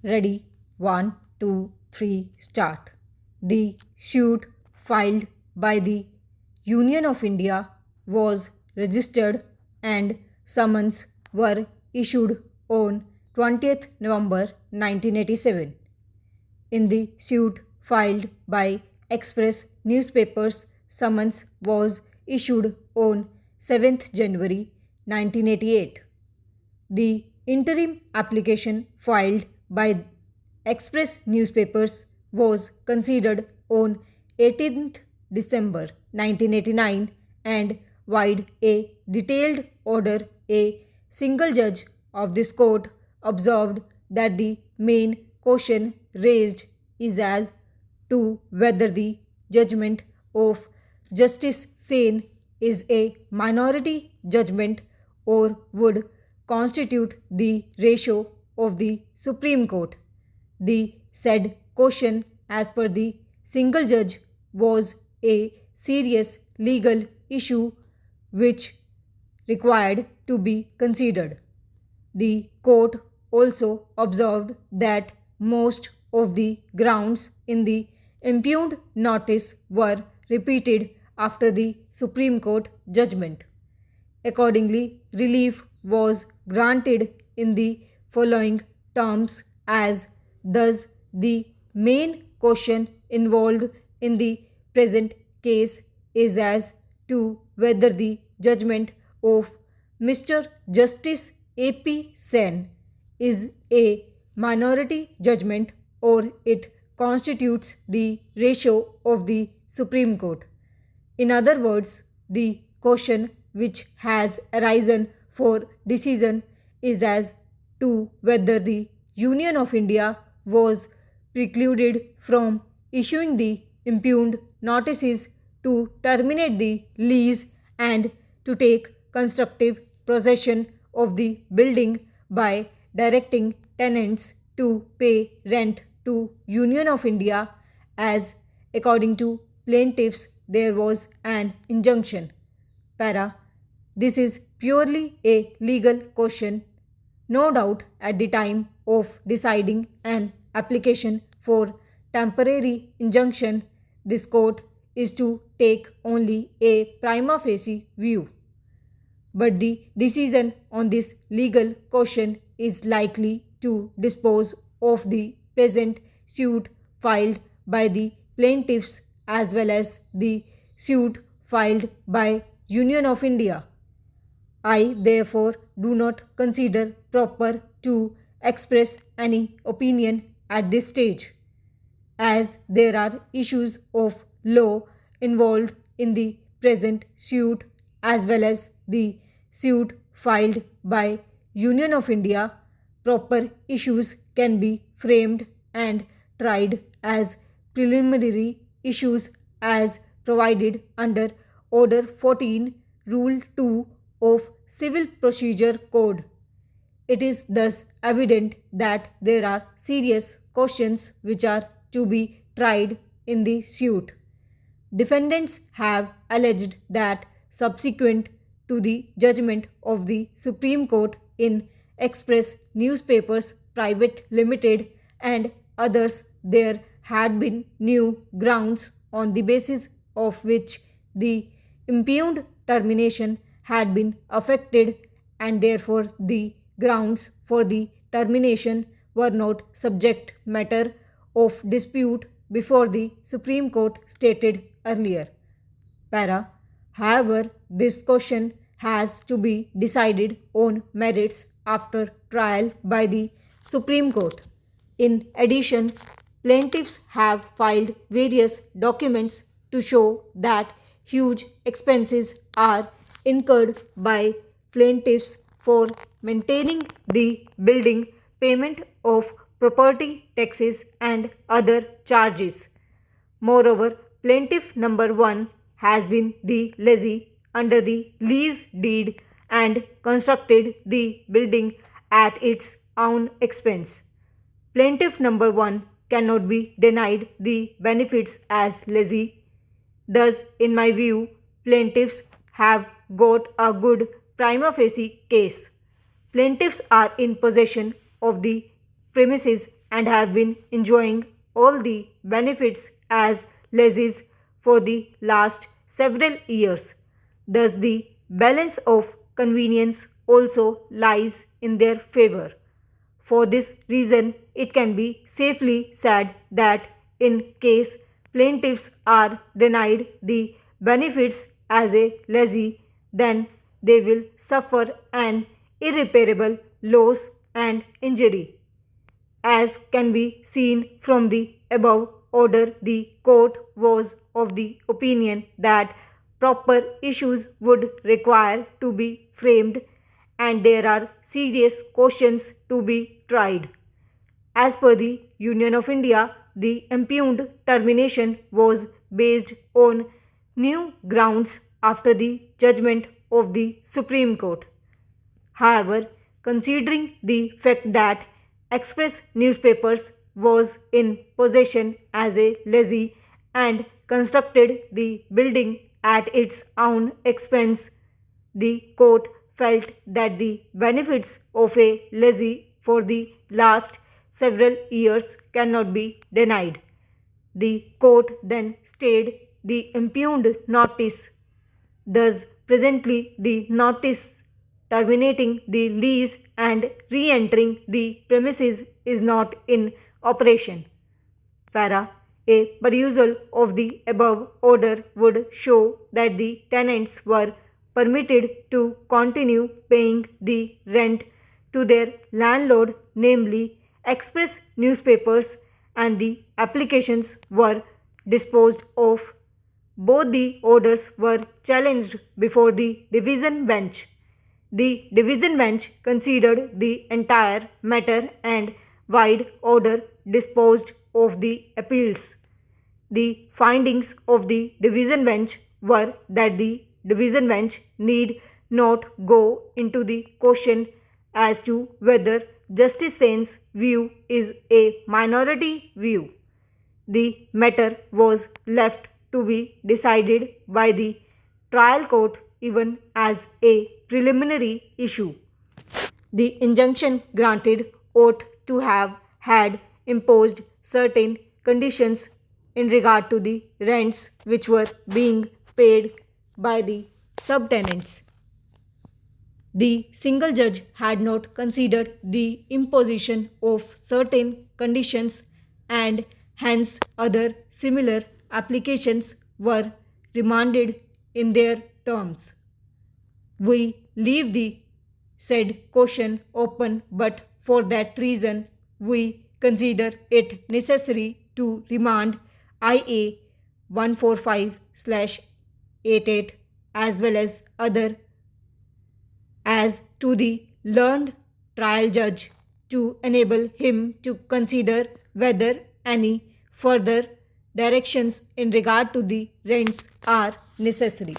Ready? 1, 2, 3, start. The suit filed by the Union of India was registered and summons were issued on 20th November 1987. In the suit filed by Express newspapers, summons was issued on 7th January 1988. The interim application filed by Express newspapers was considered on 18th December 1989 and vide a detailed order. A single judge of this court observed that the main question raised is as to whether the judgment of Justice Sen is a minority judgment or would constitute the ratio of the Supreme Court. The said question, as per the single judge, was a serious legal issue which required to be considered. The court also observed that most of the grounds in the impugned notice were repeated after the Supreme Court judgment. Accordingly, relief was granted in the following terms as thus the main question involved in the present case is as to whether the judgment of Mr. Justice A.P. Sen is a minority judgment or it constitutes the ratio of the Supreme Court. In other words, the question which has arisen for decision is as to whether the Union of India was precluded from issuing the impugned notices to terminate the lease and to take constructive possession of the building by directing tenants to pay rent to Union of India as according to plaintiffs there was an injunction. Para. This is purely a legal question. No doubt at the time of deciding an application for temporary injunction, this court is to take only a prima facie view. But the decision on this legal question is likely to dispose of the present suit filed by the plaintiffs as well as the suit filed by Union of India. I therefore do not consider proper to express any opinion at this stage, as there are issues of law involved in the present suit as well as the suit filed by Union of India. Proper issues can be framed and tried as preliminary issues as provided under Order 14, Rule 2 of Civil Procedure Code. It is thus evident that there are serious questions which are to be tried in the suit. Defendants have alleged that subsequent to the judgment of the Supreme Court in Express Newspapers Private Limited and others, there had been new grounds on the basis of which the impugned termination had been affected and therefore the grounds for the termination were not subject matter of dispute before the Supreme Court stated earlier. Para. However, this question has to be decided on merits after trial by the Supreme Court. In addition, plaintiffs have filed various documents to show that huge expenses are incurred by plaintiffs for maintaining the building, payment of property taxes and other charges. Moreover, plaintiff number 1 has been the lessee under the lease deed and constructed the building at its own expense. Plaintiff number 1 cannot be denied the benefits as lessee. Thus, in my view, plaintiffs have got a good prima facie case. Plaintiffs are in possession of the premises and have been enjoying all the benefits as lessees for the last several years. Thus, the balance of convenience also lies in their favor. For this reason, it can be safely said that in case plaintiffs are denied the benefits as a lessee, then they will suffer an irreparable loss and injury. As can be seen from the above order, the court was of the opinion that proper issues would require to be framed and there are serious questions to be tried. As per the Union of India, the impugned termination was based on new grounds after the judgment of the Supreme Court. However, considering the fact that Express newspapers was in possession as a lessee and constructed the building at its own expense, the court felt that the benefits of a lessee for the last several years cannot be denied. The court then stayed the impugned notice. Thus, presently the notice terminating the lease and re-entering the premises is not in operation. Para. A perusal of the above order would show that the tenants were permitted to continue paying the rent to their landlord, namely Express newspapers, and the applications were disposed of. Both the orders were challenged before the division bench. The division bench considered the entire matter and wide order disposed of the appeals. The findings of the division bench were that the division bench need not go into the question as to whether Justice Sen's view is a minority view. The matter was left to be decided by the trial court even as a preliminary issue. The injunction granted ought to have had imposed certain conditions in regard to the rents which were being paid by the subtenants. The single judge had not considered the imposition of certain conditions and hence other similar applications were remanded in their terms. We leave the said question open, but for that reason we consider it necessary to remand IA 145/88 as well as other as to the learned trial judge to enable him to consider whether any further directions in regard to the rents are necessary.